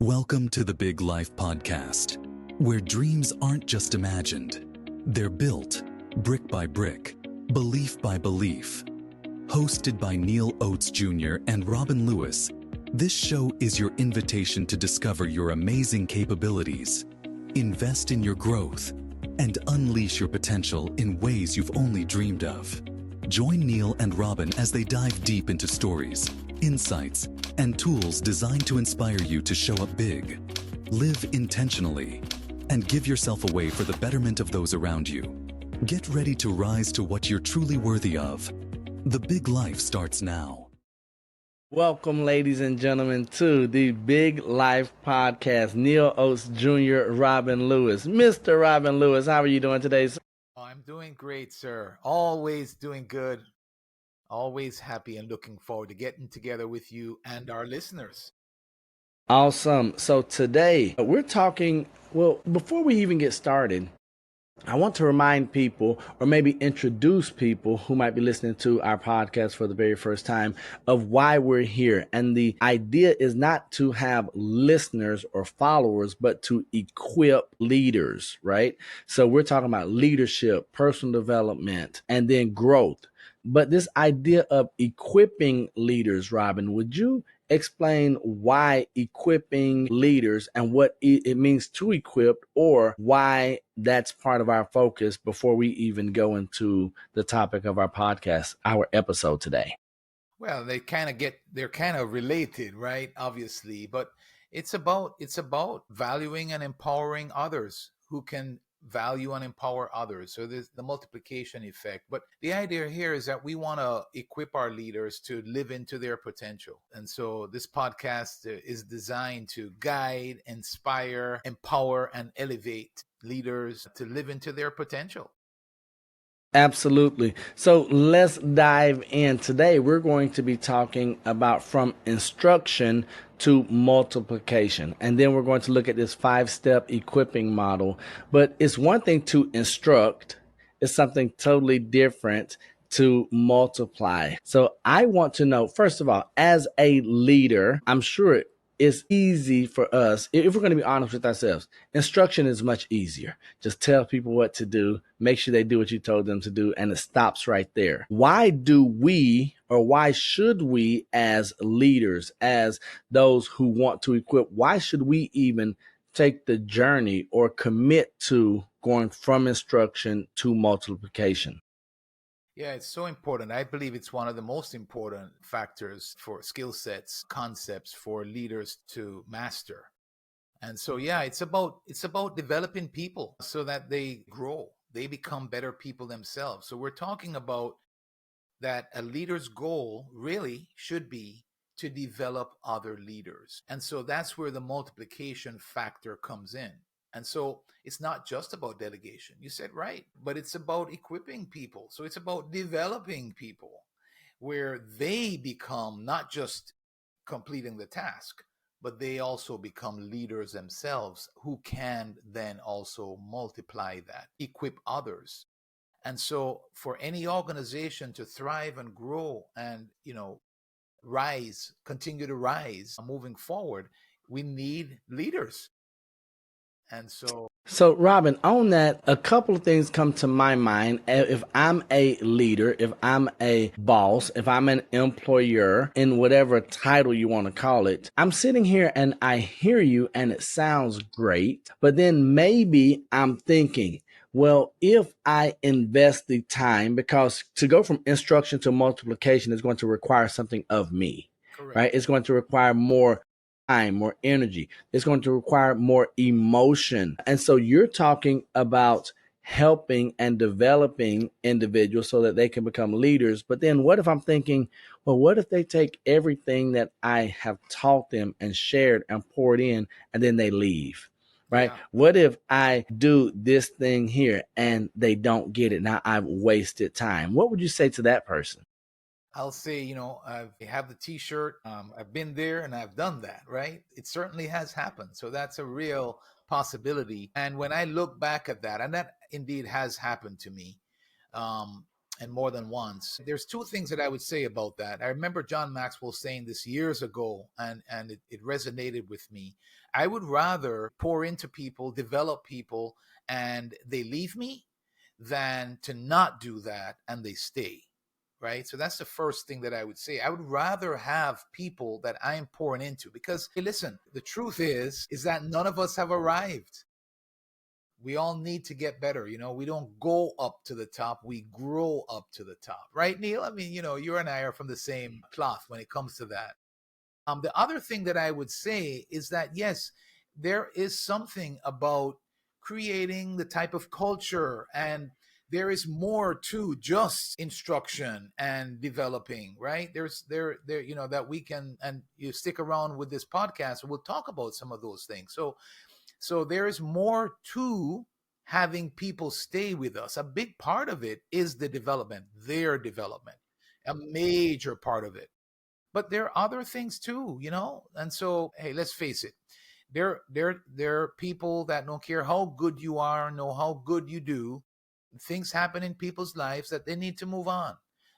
Welcome to the Big Life Podcast, where dreams aren't just imagined, they're built brick by brick, belief by belief. Hosted by Neal Oates Jr. and Robin Lewis, this show is your invitation to discover your amazing capabilities, invest in your growth, and unleash your potential in ways you've only dreamed of. Join Neal and Robin as they dive deep into stories, insights, and tools designed to inspire you to show up big, live intentionally, and give yourself away for the betterment of those around you. Get ready to rise to what you're truly worthy of. The Big Life starts now. Welcome, ladies and gentlemen, to the Big Life Podcast. Neal Oates Jr., Robin Lewis. Mr. Robin Lewis, how are you doing today, sir? I'm doing great, sir. Always doing good. Always happy and looking forward to getting together with you and our listeners. Awesome. So today we're talking, before we even get started, I want to remind people, or maybe introduce people who might be listening to our podcast for the very first time, of why we're here. And the idea is not to have listeners or followers, but to equip leaders, right? So we're talking about leadership, personal development, and then growth. But this idea of equipping leaders, Robin, would you explain why equipping leaders and what it means to equip, or why that's part of our focus before we even go into the topic of our podcast, our episode today? Well, they're kind of related, right? Obviously, but it's about valuing and empowering others who can value and empower others. So there's the multiplication effect. But the idea here is that we want to equip our leaders to live into their potential. And so this podcast is designed to guide, inspire, empower, and elevate leaders to live into their potential. Absolutely. So let's dive in. Today, we're going to be talking about from instruction to multiplication. And then we're going to look at this 5-step equipping model. But it's one thing to instruct, it's something totally different to multiply. So I want to know, first of all, as a leader, I'm sure it's easy for us, if we're going to be honest with ourselves, instruction is much easier. Just tell people what to do, make sure they do what you told them to do, and it stops right there. Why do we, or why should we as leaders, as those who want to equip, why should we even take the journey or commit to going from instruction to multiplication? Yeah, it's so important. I believe it's one of the most important factors for skill sets, concepts for leaders to master. And so, yeah, it's about developing people so that they grow, they become better people themselves. So we're talking about that a leader's goal really should be to develop other leaders. And so that's where the multiplication factor comes in. And so it's not just about delegation. You said right, but it's about equipping people. So it's about developing people where they become not just completing the task, but they also become leaders themselves who can then also multiply that, equip others. And so for any organization to thrive and grow and, rise, continue to rise moving forward, we need leaders. And So, Robin, on that, a couple of things come to my mind. If I'm a leader, if I'm a boss, if I'm an employer, in whatever title you want to call it, I'm sitting here and I hear you and it sounds great. But then maybe I'm thinking, well, if I invest the time, because to go from instruction to multiplication is going to require something of me, correct. right? It's going to require more time, more energy. It's going to require more emotion. And so you're talking about helping and developing individuals so that they can become leaders. But then what if I'm thinking, well, what if they take everything that I have taught them and shared and poured in, and then they leave? Right? Yeah. What if I do this thing here and they don't get it? Now I've wasted time. What would you say to that person? I'll say, I have the T-shirt. I've been there and I've done that, right? It certainly has happened. So that's a real possibility. And when I look back at that, and that indeed has happened to me, and more than once. There's two things that I would say about that. I remember John Maxwell saying this years ago, and it resonated with me. I would rather pour into people, develop people, and they leave me than to not do that and they stay. Right. So that's the first thing that I would say. I would rather have people that I'm pouring into because, hey, listen, the truth is that none of us have arrived. We all need to get better. We don't go up to the top, we grow up to the top. Right, Neal? I mean, you and I are from the same cloth when it comes to that. The other thing that I would say is that, yes, there is something about creating the type of culture, and there is more to just instruction and developing, right? That we can, and you stick around with this podcast, we'll talk about some of those things. So there is more to having people stay with us. A big part of it is their development, a major part of it. But there are other things too, And so, hey, let's face it. There are people that don't care how good you are, know how good you do. Things happen in people's lives that they need to move on.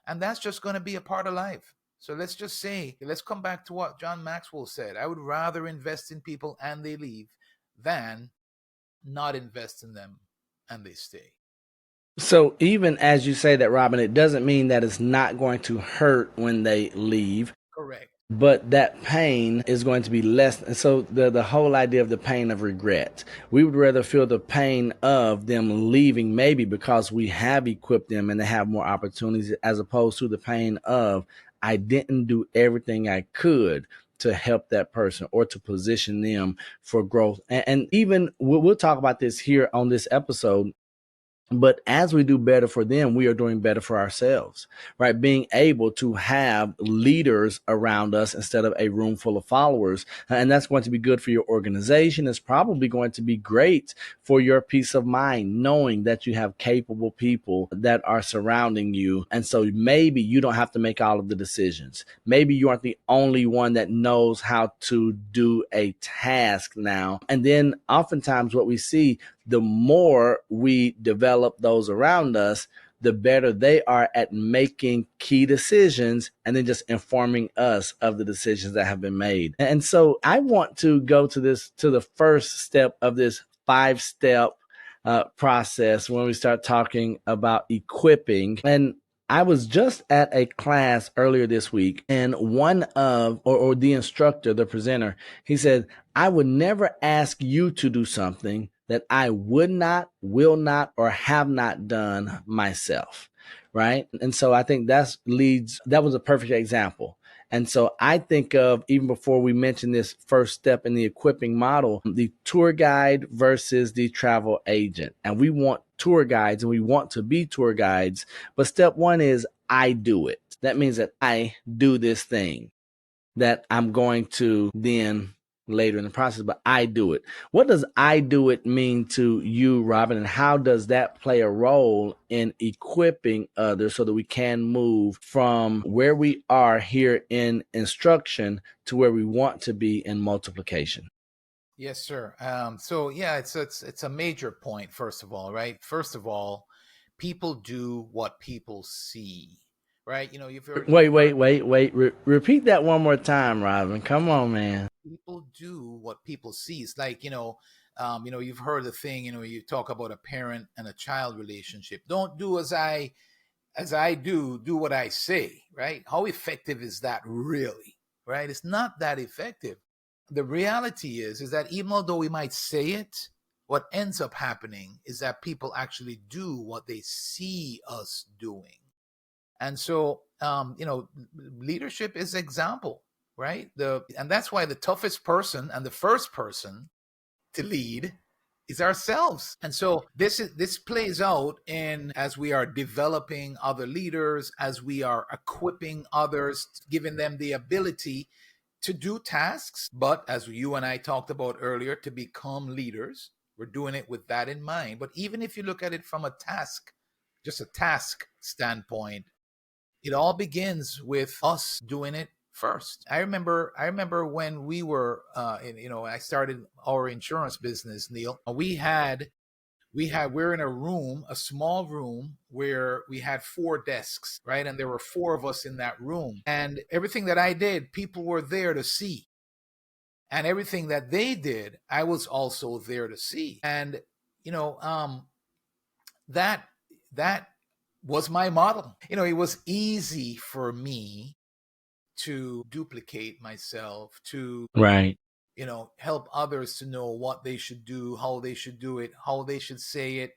And that's just going to be a part of life. So let's come back to what John Maxwell said. I would rather invest in people and they leave than not invest in them and they stay. So even as you say that, Robin, it doesn't mean that it's not going to hurt when they leave. Correct. But that pain is going to be less. And so the whole idea of the pain of regret, we would rather feel the pain of them leaving, maybe because we have equipped them and they have more opportunities, as opposed to the pain of, I didn't do everything I could to help that person or to position them for growth. And even we'll talk about this here on this episode. But as we do better for them, we are doing better for ourselves, right? Being able to have leaders around us instead of a room full of followers. And that's going to be good for your organization. It's probably going to be great for your peace of mind, knowing that you have capable people that are surrounding you. And so maybe you don't have to make all of the decisions. Maybe you aren't the only one that knows how to do a task now. And then oftentimes what we see, the more we develop those around us, the better they are at making key decisions and then just informing us of the decisions that have been made. And so I want to go to the first step of this 5-step process when we start talking about equipping. And I was just at a class earlier this week, and one of, or the instructor, the presenter, he said, I would never ask you to do something that I would not, will not, or have not done myself. Right. And so I think that was a perfect example. And so I think of, even before we mention this first step in the equipping model, the tour guide versus the travel agent. And we want tour guides and we want to be tour guides. But step one is I do it. That means that I do this thing that I'm going to then later in the process, but I do it. What does I do it mean to you, Robin? And how does that play a role in equipping others so that we can move from where we are here in instruction to where we want to be in multiplication? Yes, sir. So yeah, it's a major point. First of all, right? First of all, people do what people see, right? You've heard. Wait. Repeat that one more time, Robin. Come on, man. People do what people see. It's like, you've heard the thing. You talk about a parent and a child relationship. Don't do as I do what I say, right? How effective is that really, right? It's not that effective. The reality is that even although we might say it, what ends up happening is that people actually do what they see us doing. And so, leadership is example, right? And that's why the toughest person and the first person to lead is ourselves. And so this plays out in, as we are developing other leaders, as we are equipping others, giving them the ability to do tasks, but as you and I talked about earlier, to become leaders. We're doing it with that in mind. But even if you look at it from just a task standpoint, it all begins with us doing it first. I remember when we were, I started our insurance business, Neal. we're in a room, a small room where we had 4 desks, right? And there were 4 of us in that room. And everything that I did, people were there to see. And everything that they did, I was also there to see. And, you know, that that was my model. It was easy for me to duplicate myself, to Right. help others to know what they should do, how they should do it, how they should say it,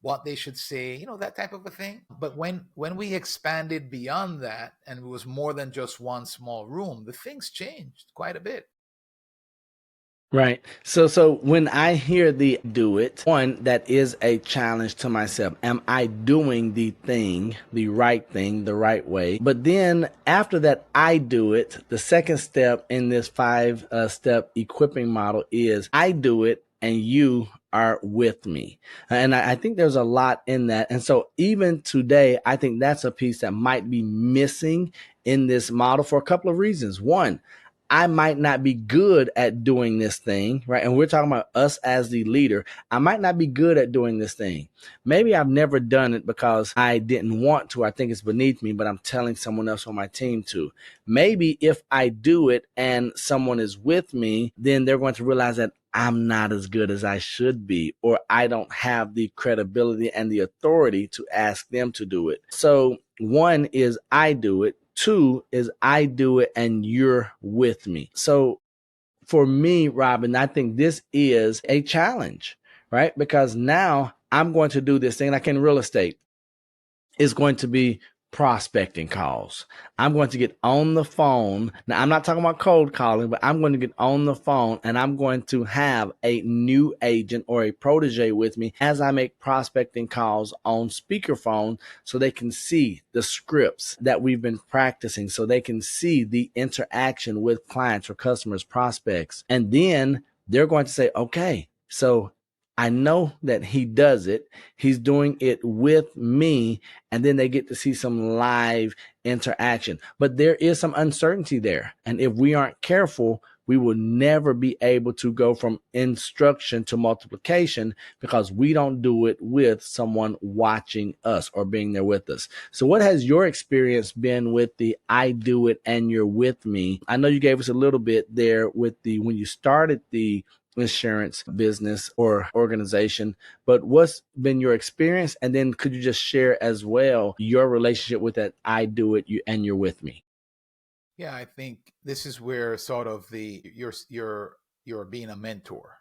what they should say, that type of a thing. But when we expanded beyond that, and it was more than just one small room, the things changed quite a bit. Right. So when I hear the do it, one, that is a challenge to myself. Am I doing the thing, the right way? But then after that, I do it. The second step in this 5 step equipping model is I do it and you are with me. And I think there's a lot in that. And so even today, I think that's a piece that might be missing in this model for a couple of reasons. One, I might not be good at doing this thing, right? And we're talking about us as the leader. I might not be good at doing this thing. Maybe I've never done it because I didn't want to. I think it's beneath me, but I'm telling someone else on my team to. Maybe if I do it and someone is with me, then they're going to realize that I'm not as good as I should be, or I don't have the credibility and the authority to ask them to do it. So one is I do it. 2 is I do it and you're with me. So for me, Robin, I think this is a challenge, right? Because now I'm going to do this thing like in real estate. Is going to be prospecting calls. I'm going to get on the phone. Now, I'm not talking about cold calling, but I'm going to get on the phone and I'm going to have a new agent or a protege with me as I make prospecting calls on speakerphone so they can see the scripts that we've been practicing, so they can see the interaction with clients or customers, prospects. And then they're going to say, okay, so I know that he does it. He's doing it with me. And then they get to see some live interaction. But there is some uncertainty there. And if we aren't careful, we will never be able to go from instruction to multiplication because we don't do it with someone watching us or being there with us. So what has your experience been with the I do it and you're with me? I know you gave us a little bit there with the when you started the insurance business or organization, but what's been your experience? And then could you just share as well your relationship with that I do it you and you're with me? Yeah, I think this is where sort of you're being a mentor.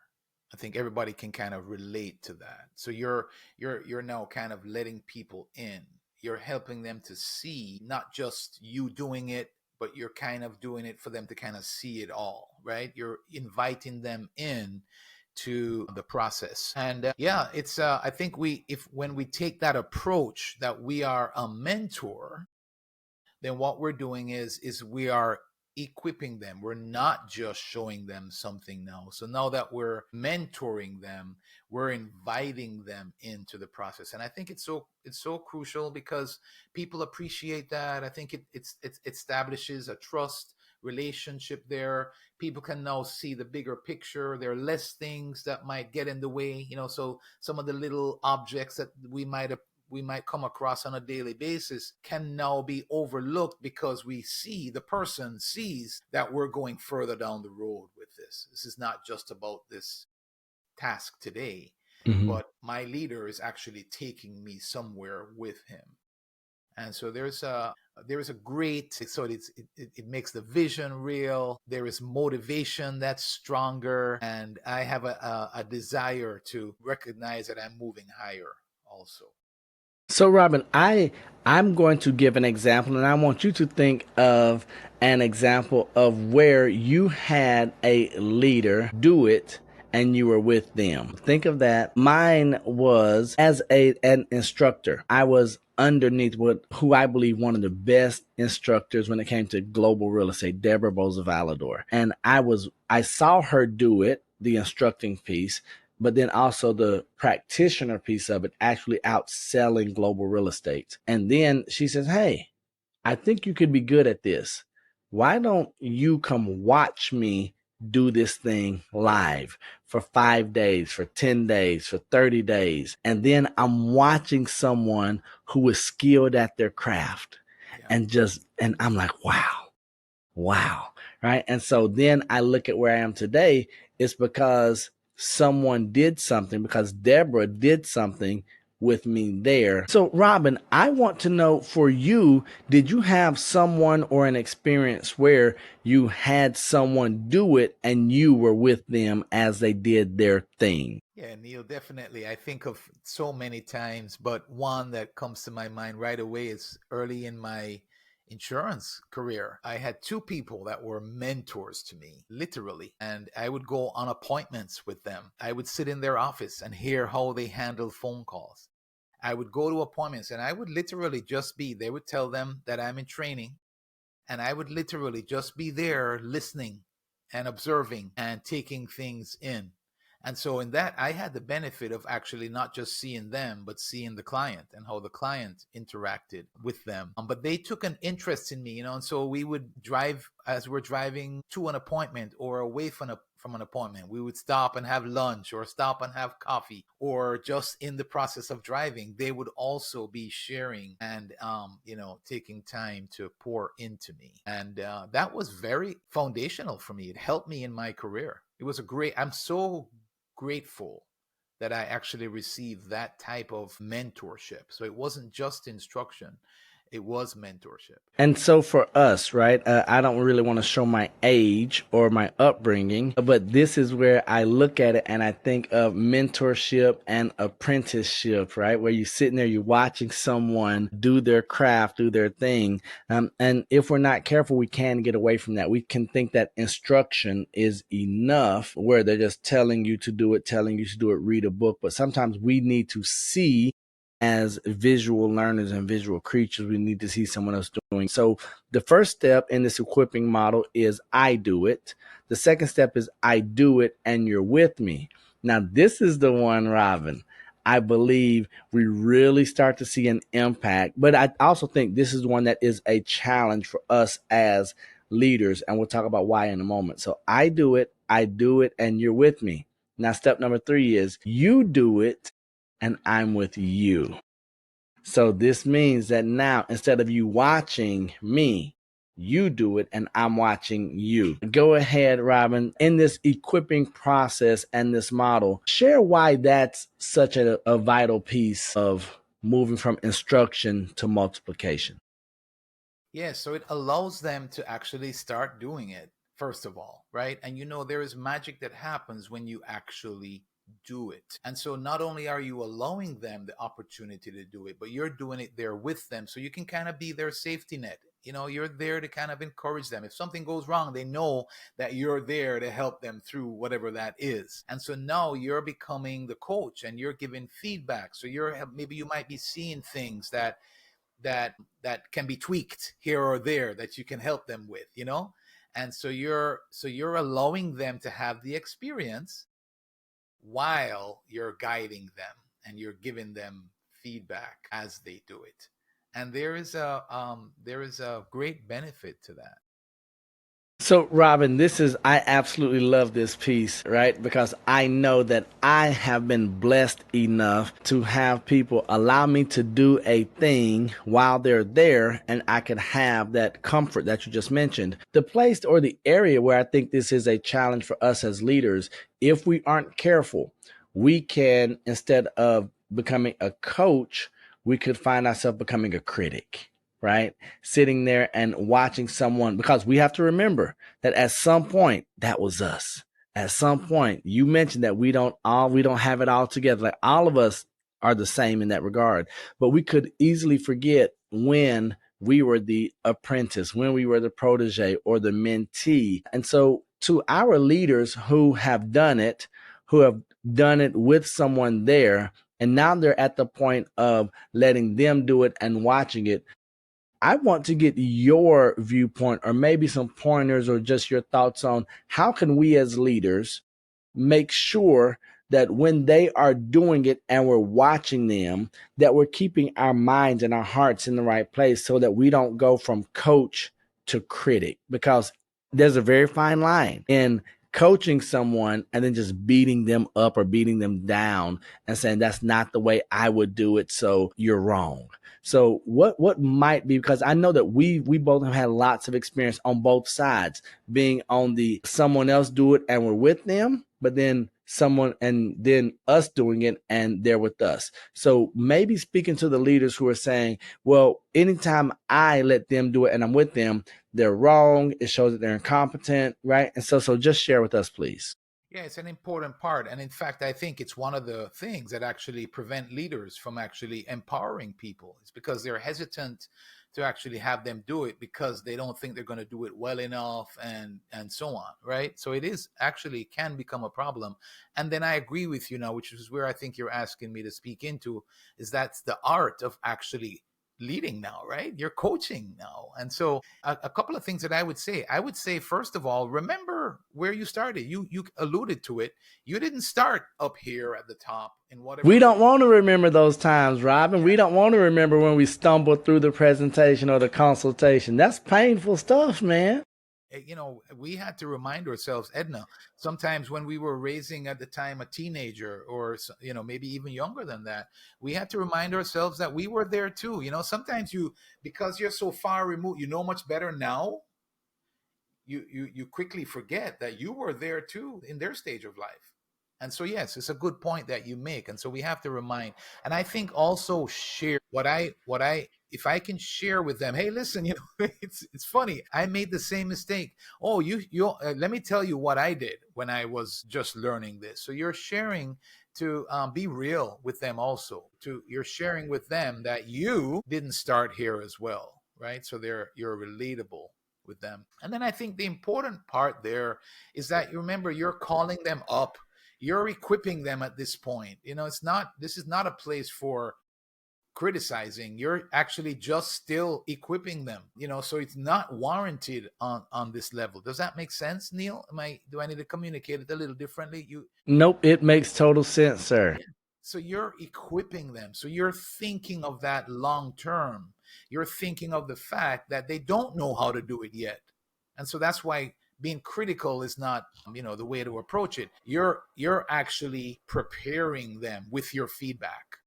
I think everybody can kind of relate to that. So you're now kind of letting people in. You're helping them to see not just you doing it, but you're kind of doing it for them to kind of see it all, right? You're inviting them in to the process. And yeah, it's I think when we take that approach that we are a mentor, then what we're doing is we are equipping them. We're not just showing them something now. So now that we're mentoring them, we're inviting them into the process. And I think it's so crucial because people appreciate that. I think it establishes a trust relationship there. People can now see the bigger picture. There are less things that might get in the way, so some of the little objects that we might come across on a daily basis can now be overlooked because the person sees that we're going further down the road with this. This is not just about this task today, Mm-hmm. but my leader is actually taking me somewhere with him. And so there's a great, so it makes the vision real. There is motivation that's stronger, and I have a desire to recognize that I'm moving higher also. So Robin, I'm going to give an example and I want you to think of an example of where you had a leader do it and you were with them. Think of that. Mine was as an instructor. I was underneath who I believe one of the best instructors when it came to global real estate, Deborah Boza Valador. And I saw her do it, the instructing piece, but then also the practitioner piece of it, actually outselling global real estate. And then she says, hey, I think you could be good at this. Why don't you come watch me do this thing live for 5 days, for 10 days, for 30 days. And then I'm watching someone who is skilled at their craft Yeah. and I'm like, wow. Right. And so then I look at where I am today. It's because someone did something, because Deborah did something with me there. So, Robin, I want to know for you, did you have someone or an experience where you had someone do it and you were with them as they did their thing? Yeah, Neil, definitely. I think of so many times, but one that comes to my mind right away is early in my insurance career. I had two people that were mentors to me, literally, and I would go on appointments with them. I would sit in their office and hear how they handled phone calls. I would go to appointments and I would literally just be, they would tell them that I'm in training, and I would literally just be there listening and observing and taking things in. And so in that, I had the benefit of actually not just seeing them, but seeing the client and how the client interacted with them. But they took an interest in me, and so we would drive, as we're driving to an appointment or away from an appointment, we would stop and have lunch or stop and have coffee, or just in the process of driving, they would also be sharing and, taking time to pour into me. And that was very foundational for me. It helped me in my career. It was I'm so grateful that I actually received that type of mentorship. So it wasn't just instruction, it was mentorship. And so for us, right, I don't really want to show my age or my upbringing, but this is where I look at it and I think of mentorship and apprenticeship, right? Where you're sitting there, you're watching someone do their craft, do their thing. And if we're not careful, we can get away from that. We can think that instruction is enough, where they're just telling you to do it, read a book. But sometimes we need to see. As visual learners and visual creatures, we need to see someone else doing. So the first step in this equipping model is I do it. The second step is I do it and you're with me. Now, this is the one, Robin, I believe we really start to see an impact. But I also think this is one that is a challenge for us as leaders. And we'll talk about why in a moment. So I do it, and you're with me. Now, step number 3 is you do it and I'm with you. So this means that now, instead of you watching me, you do it and I'm watching you. Go ahead, Robin. In this equipping process and this model, share why that's such a vital piece of moving from instruction to multiplication. Yeah, so it allows them to actually start doing it, first of all, right? And there is magic that happens when you actually do it. And so not only are you allowing them the opportunity to do it, but you're doing it there with them. So you can kind of be their safety net. You're there to kind of encourage them. If something goes wrong, they know that you're there to help them through whatever that is. And so now you're becoming the coach and you're giving feedback. So maybe you might be seeing things that can be tweaked here or there that you can help them with. And so you're allowing them to have the experience while you're guiding them and you're giving them feedback as they do it. And there is a great benefit to that. So, Robin, I absolutely love this piece, right? Because I know that I have been blessed enough to have people allow me to do a thing while they're there, and I can have that comfort that you just mentioned. The place or the area where I think this is a challenge for us as leaders, if we aren't careful, we can, instead of becoming a coach, we could find ourselves becoming a critic, right? Sitting there and watching someone, because we have to remember that at some point that was us. At some point, you mentioned that we don't have it all together. Like, all of us are the same in that regard, but we could easily forget when we were the apprentice, when we were the protege or the mentee. And so to our leaders who have done it with someone there, and now they're at the point of letting them do it and watching it, I want to get your viewpoint or maybe some pointers or just your thoughts on how can we as leaders make sure that when they are doing it and we're watching them, that we're keeping our minds and our hearts in the right place so that we don't go from coach to critic, because there's a very fine line in coaching someone and then just beating them up or beating them down and saying that's not the way I would do it, so you're wrong. So what might be, because I know that we both have had lots of experience on both sides, being on the someone else do it and we're with them, but then someone and then us doing it and they're with us. So maybe speaking to the leaders who are saying, well, anytime I let them do it and I'm with them, they're wrong. It shows that they're incompetent, right? And so just share with us, please. Yeah, it's an important part. And in fact, I think it's one of the things that actually prevent leaders from actually empowering people. It's because they're hesitant to actually have them do it because they don't think they're going to do it well enough and so on, right? So it is actually can become a problem. And then I agree with you now, which is where I think you're asking me to speak into, is that's the art of actually leading now, right? You're coaching now. And so a couple of things that I would say, first of all, remember where you started. You alluded to it. You didn't start up here at the top in We whatever. don't want to remember those times, Robin. We don't want to remember when we stumbled through the presentation or the consultation. That's painful stuff, man. We had to remind ourselves, Edna, sometimes when we were raising at the time a teenager or, maybe even younger than that, we had to remind ourselves that we were there too. Sometimes because you're so far removed, much better now, you quickly forget that you were there too in their stage of life. And so, yes, it's a good point that you make. And so we have to remind, and I think also share if I can share with them, hey, listen, it's funny. I made the same mistake. Oh, let me tell you what I did when I was just learning this. So you're sharing to be real with them also. You're sharing with them that you didn't start here as well, right? So you're relatable with them. And then I think the important part there is that you remember you're calling them up. You're equipping them at this point. This is not a place for criticizing. You're actually just still equipping them, so it's not warranted on this level. Does that make sense, Neal? Do I need to communicate it a little differently? Nope, it makes total sense, sir. Yeah. So you're equipping them. So you're thinking of that long term. You're thinking of the fact that they don't know how to do it yet. And so that's why being critical is not, the way to approach it. You're actually preparing them with your feedback.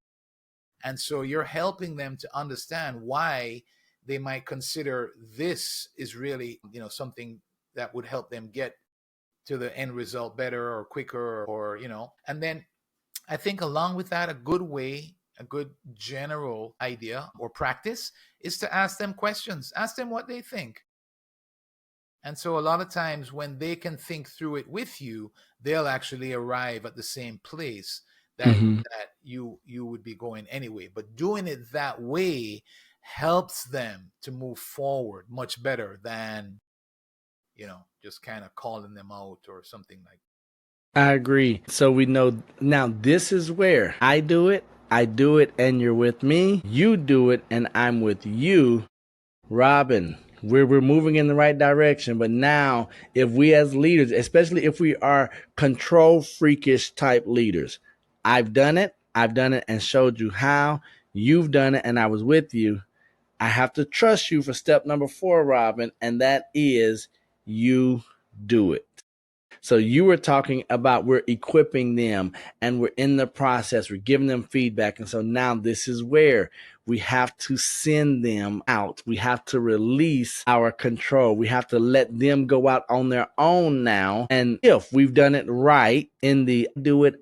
And so you're helping them to understand why they might consider this is really, something that would help them get to the end result better or quicker or, and then I think along with that, a good general idea or practice is to ask them questions, ask them what they think. And so a lot of times when they can think through it with you, they'll actually arrive at the same place that you would be going anyway. But doing it that way helps them to move forward much better than, just kind of calling them out or something like that. I agree. So we know now this is where I do it, and you're with me. You do it, and I'm with you. Robin, we're moving in the right direction. But now, if we as leaders, especially if we are control freakish type leaders, I've done it and showed you how. You've done it, and I was with you. I have to trust you for step number 4, Robin, and that is you do it. So you were talking about we're equipping them and we're in the process, we're giving them feedback. And so now this is where we have to send them out. We have to release our control. We have to let them go out on their own now. And if we've done it right in the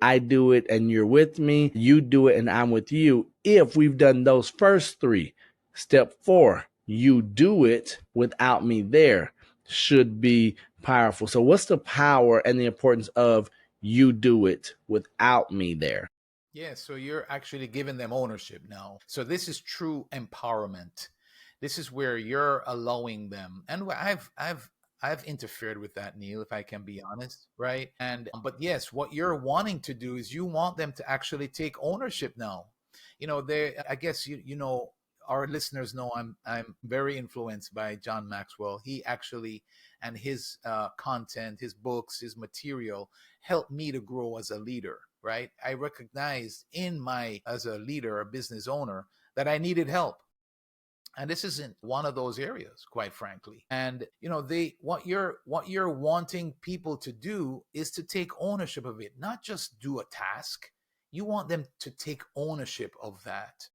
I do it, and you're with me, you do it, and I'm with you. If we've done those first 3, step 4, you do it without me there, should be powerful. So what's the power and the importance of you do it without me there? Yeah, so you're actually giving them ownership now. So this is true empowerment. This is where you're allowing them. And I've interfered with that, Neal, if I can be honest, right? And but yes, what you're wanting to do is you want them to actually take ownership now. I guess our listeners know I'm very influenced by John Maxwell. He actually and his content, his books, his material helped me to grow as a leader, right? I recognized as a leader, a business owner, that I needed help. And this isn't one of those areas, quite frankly. And what you're wanting people to do is to take ownership of it, not just do a task. You want them to take ownership of that.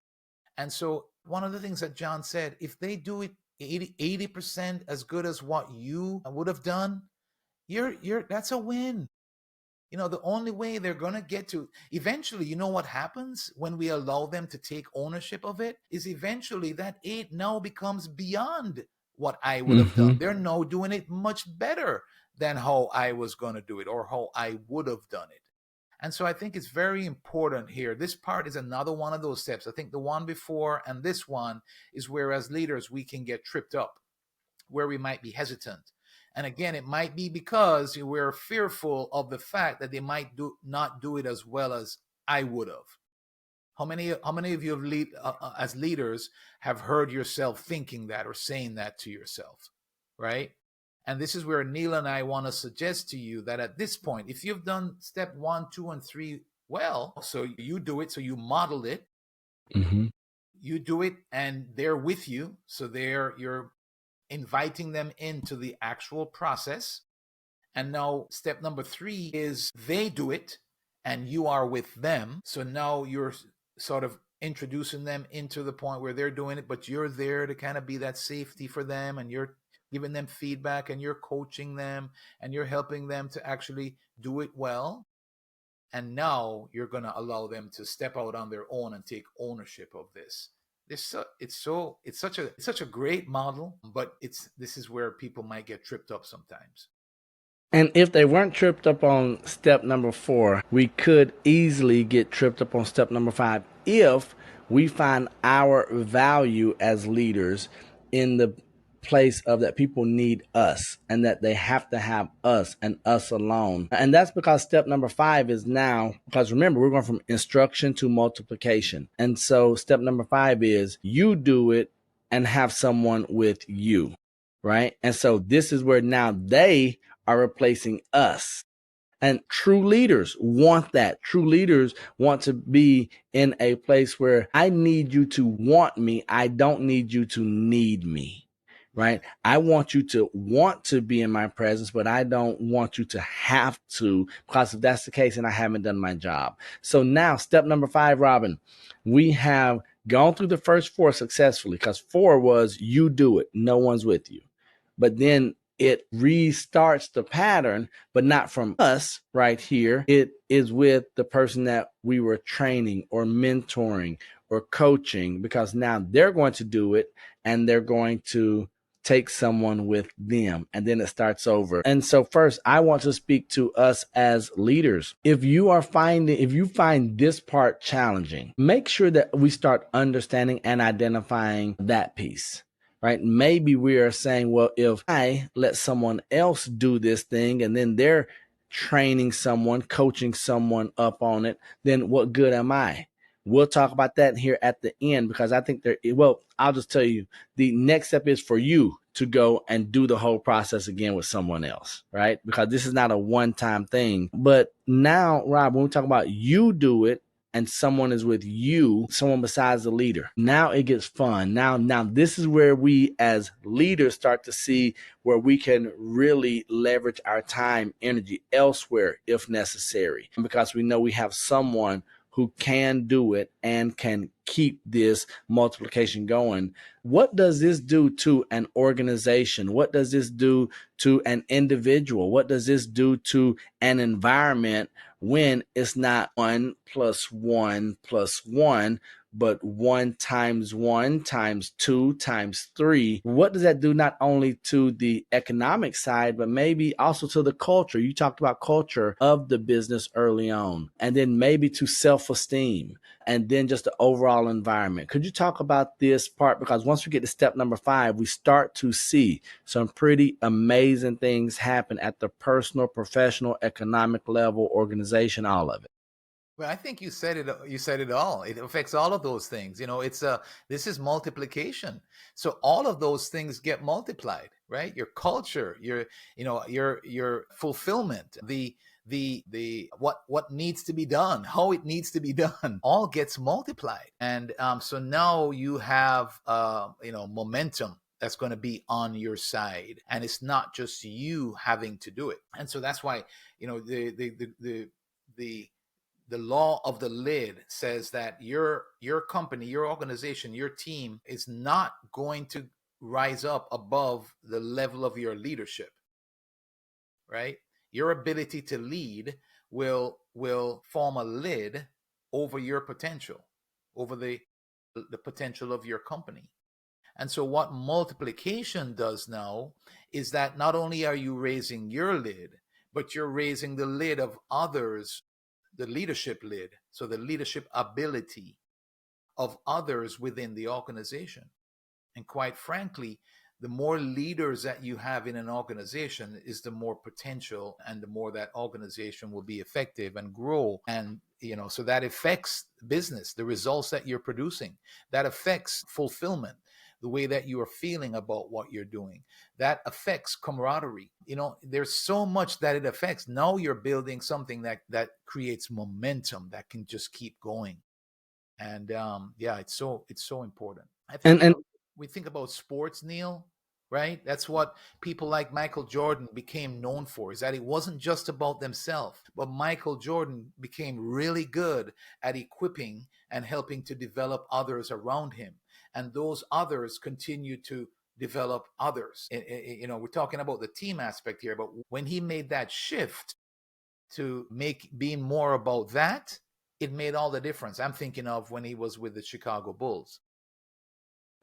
And so one of the things that John said, if they do it 80% as good as what you would have done, that's a win. The only way they're going to get to eventually, what happens when we allow them to take ownership of it is eventually that 8 now becomes beyond what I would have done. They're now doing it much better than how I was going to do it or how I would have done it. And so I think it's very important here. This part is another one of those steps. I think the one before and this one is where as leaders we can get tripped up, where we might be hesitant. And again, it might be because we're fearful of the fact that they might not do it as well as I would have. How many of you as leaders have heard yourself thinking that or saying that to yourself, right? And this is where Neal and I want to suggest to you that at this point, if you've done step 1, 2, and 3 well, so you do it, so you model it, you do it, and they're with you, so you're inviting them into the actual process. And now step number 3 is they do it and you are with them. So now you're sort of introducing them into the point where they're doing it, but you're there to kind of be that safety for them, and you're giving them feedback and you're coaching them and you're helping them to actually do it well. And now you're going to allow them to step out on their own and take ownership of this. It's such a great model, but this is where people might get tripped up sometimes. And if they weren't tripped up on step number 4, we could easily get tripped up on step number 5 if we find our value as leaders in the place of that people need us and that they have to have us and us alone. And that's because step number 5 is now, because remember, we're going from instruction to multiplication. And so step number 5 is you do it and have someone with you, right? And so this is where now they are replacing us. And true leaders want that. True leaders want to be in a place where I need you to want me. I don't need you to need me. Right? I want you to want to be in my presence, but I don't want you to have to, because if that's the case, then I haven't done my job. So now step number 5, Robin, we have gone through the first 4 successfully, because 4 was you do it. No one's with you. But then it restarts the pattern, but not from us right here. It is with the person that we were training or mentoring or coaching, because now they're going to do it and they're going to take someone with them, and then it starts over. And so first, I want to speak to us as leaders. If you find this part challenging, make sure that we start understanding and identifying that piece. Right? Maybe we are saying, well, if I let someone else do this thing and then they're training someone, coaching someone up on it, then what good am I? We'll talk about that here at the end, because I think I'll just tell you, the next step is for you to go and do the whole process again with someone else, right? Because this is not a one-time thing. But now, Rob, when we talk about you do it, and someone is with you, someone besides the leader, now it gets fun. Now this is where we as leaders start to see where we can really leverage our time, energy elsewhere if necessary, because we know we have someone who can do it and can keep this multiplication going. What does this do to an organization? What does this do to an individual? What does this do to an environment when it's not 1 + 1 + 1, but 1 × 1 × 2 × 3? What does that do not only to the economic side, but maybe also to the culture? You talked about culture of the business early on, and then maybe to self-esteem, and then just the overall environment. Could you talk about this part? Because once we get to step number 5, we start to see some pretty amazing things happen at the personal, professional, economic level, organization, all of it. Well, I think you said it. You said it all. It affects all of those things. This is multiplication. So all of those things get multiplied, right? Your culture, your fulfillment, the the what needs to be done, how it needs to be done, all gets multiplied. And so now you have momentum that's going to be on your side, and it's not just you having to do it. And so that's why the law of the lid says that your company, your organization, your team is not going to rise up above the level of your leadership, right? Your ability to lead will form a lid over your potential, over the potential of your company. And so what multiplication does now is that not only are you raising your lid, but you're raising the lid of others, the leadership lid, so the leadership ability of others within the organization. And quite frankly, the more leaders that you have in an organization is the more potential, and the more that organization will be effective and grow. And so that affects business, the results that you're producing, that affects fulfillment, the way that you are feeling about what you're doing, that affects camaraderie. There's so much that it affects. Now you're building something that creates momentum that can just keep going. And it's so important. I think we think about sports, Neal, right? That's what people like Michael Jordan became known for, is that it wasn't just about themselves, but Michael Jordan became really good at equipping and helping to develop others around him. And those others continue to develop others. We're talking about the team aspect here, but when he made that shift to being more about that, it made all the difference. I'm thinking of when he was with the Chicago Bulls.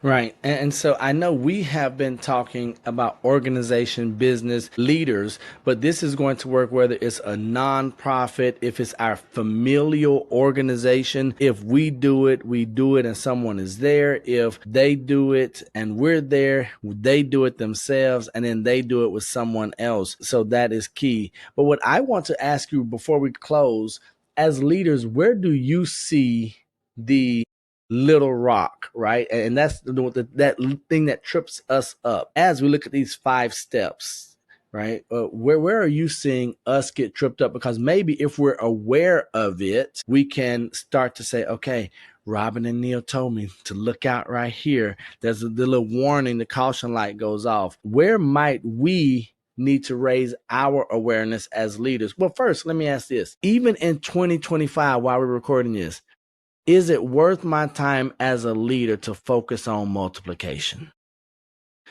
Right. And so I know we have been talking about organization, business, leaders, but this is going to work whether it's a nonprofit, if it's our familial organization. If we do it and someone is there. If they do it and we're there, they do it themselves and then they do it with someone else. So that is key. But what I want to ask you before we close, as leaders, where do you see the little rock, right? And that's that thing that trips us up as we look at these 5 steps, right? Where are you seeing us get tripped up? Because maybe if we're aware of it, we can start to say, okay, Robin and Neal told me to look out right here. There's the little warning, the caution light goes off. Where might we need to raise our awareness as leaders? Well, first, let me ask this. Even in 2025, while we're recording this, is it worth my time as a leader to focus on multiplication?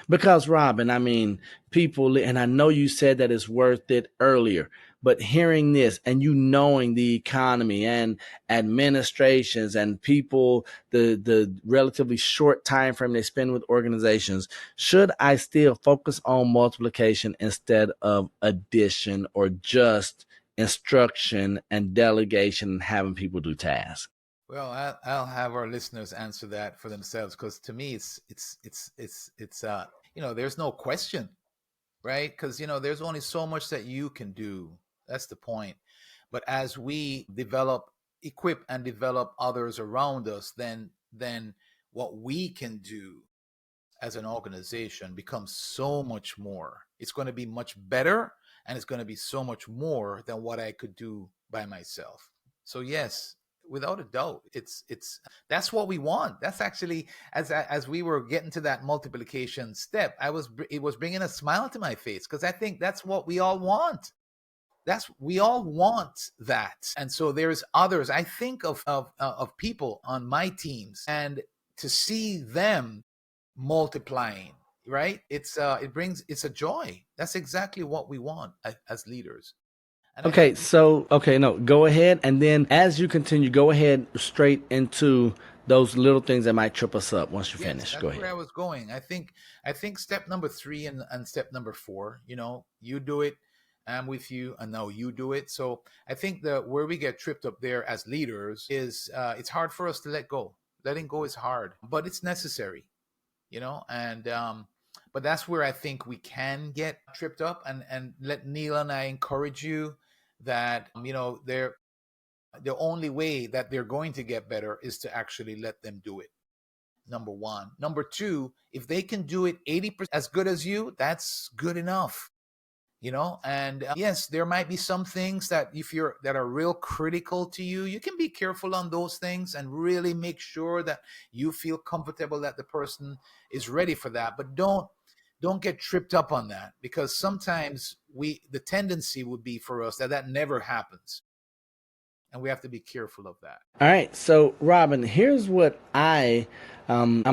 Because, Robin, I mean, people, and I know you said that it's worth it earlier, but hearing this and you knowing the economy and administrations and people, the relatively short time frame they spend with organizations, should I still focus on multiplication instead of addition, or just instruction and delegation and having people do tasks? Well, I'll have our listeners answer that for themselves, because to me, there's no question, right? Because there's only so much that you can do. That's the point. But as we equip and develop others around us, then what we can do as an organization becomes so much more. It's going to be much better, and it's going to be so much more than what I could do by myself. So yes, without a doubt, it's that's what we want. That's actually, as we were getting to that multiplication step, it was bringing a smile to my face, because I think that's what we all want. We all want that. And so there's others. I think of people on my teams, and to see them multiplying, right? It's a joy. That's exactly what we want as leaders. And No, go ahead. And then as you continue, go ahead straight into those little things that might trip us up once you finish. That's Go ahead. where I was going. I think step number 3 and step number 4, you do it, I'm with you, and now you do it. So I think that where we get tripped up there as leaders is it's hard for us to let go. Letting go is hard, but it's necessary, and but that's where I think we can get tripped up. And let Neal and I encourage you that the only way that they're going to get better is to actually let them do it. Number 1. Number 2, if they can do it 80% as good as you, that's good enough. And yes, there might be some things that that are real critical to you. You can be careful on those things and really make sure that you feel comfortable that the person is ready for that. But don't get tripped up on that, because sometimes the tendency would be for us that never happens, and we have to be careful of that. All right, so Robin, here's what I'm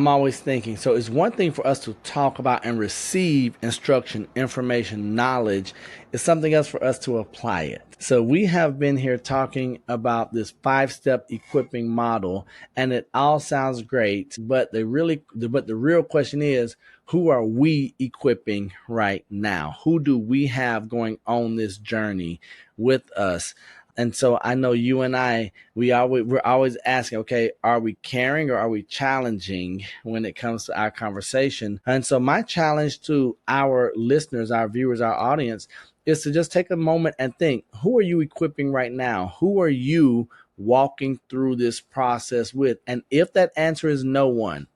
always thinking. So it's one thing for us to talk about and receive instruction, information, knowledge. It's something else for us to apply it. So we have been here talking about this 5-step equipping model, and it all sounds great, but the real question is, who are we equipping right now? Who do we have going on this journey with us? And so I know you and I, we're always asking, okay, are we caring or are we challenging when it comes to our conversation? And so my challenge to our listeners, our viewers, our audience is to just take a moment and think, who are you equipping right now? Who are you walking through this process with? And if that answer is no one,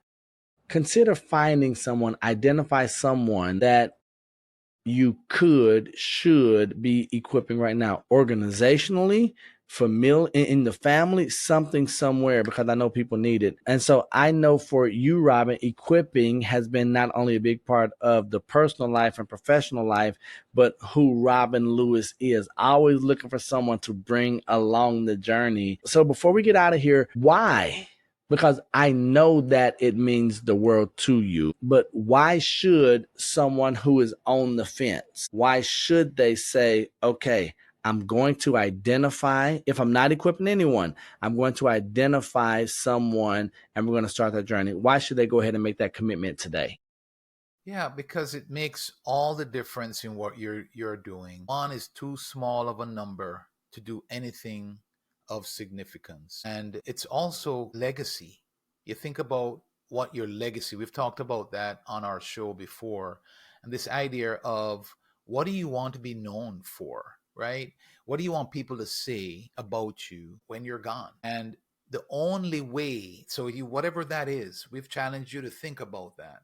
consider finding someone, identify someone that you should be equipping right now, organizationally, familiar, in the family, something somewhere, because I know people need it. And so I know for you, Robin, equipping has been not only a big part of the personal life and professional life, but who Robin Lewis is. Always looking for someone to bring along the journey. So before we get out of here, why? Because I know that it means the world to you. But why should someone who is on the fence, why should they say, okay, I'm going to identify, if I'm not equipping anyone, I'm going to identify someone and we're going to start that journey? Why should they go ahead and make that commitment today? Yeah, because it makes all the difference in what you're doing. One is too small of a number to do anything of significance. And it's also legacy. You think about what your legacy, we've talked about that on our show before. And this idea of, what do you want to be known for, right? What do you want people to say about you when you're gone? And the only way, so whatever that is, we've challenged you to think about that.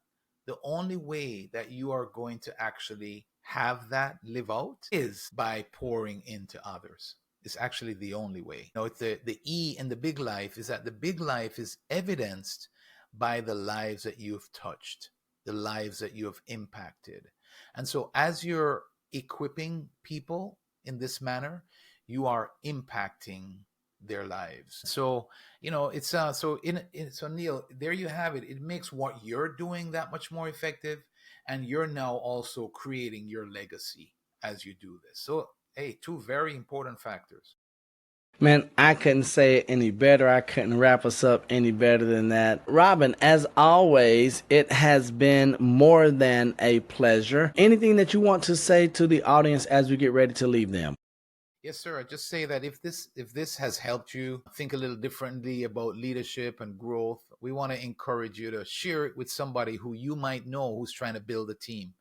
The only way that you are going to actually have that live out is by pouring into others. It's actually the only way. It's the E in the big life is that the big life is evidenced by the lives that you've touched, the lives that you have impacted. And so as you're equipping people in this manner, you are impacting their lives. So it's so Neal, there you have it. It makes what you're doing that much more effective, and you're now also creating your legacy as you do this. So hey, two very important factors. Man, I couldn't say it any better. I couldn't wrap us up any better than that. Robin, as always, it has been more than a pleasure. Anything that you want to say to the audience as we get ready to leave them? Yes, sir. I just say that if this has helped you think a little differently about leadership and growth, we want to encourage you to share it with somebody who you might know who's trying to build a team.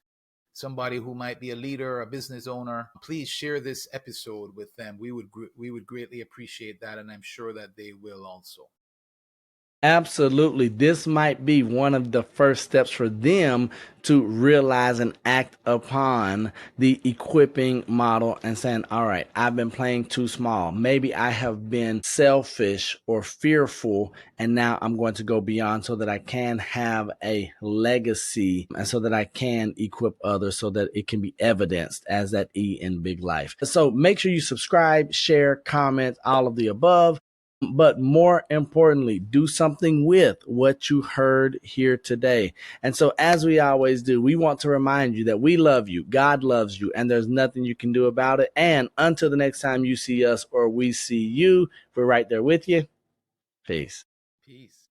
Somebody who might be a leader, a business owner. Please share this episode with them. We would greatly appreciate that, and I'm sure that they will also. Absolutely. This might be one of the first steps for them to realize and act upon the equipping model and saying, all right, I've been playing too small. Maybe I have been selfish or fearful, and now I'm going to go beyond so that I can have a legacy and so that I can equip others so that it can be evidenced as that E in big life. So make sure you subscribe, share, comment, all of the above. But more importantly, do something with what you heard here today. And so, as we always do, we want to remind you that we love you, God loves you, and there's nothing you can do about it. And until the next time you see us or we see you, we're right there with you. Peace. Peace.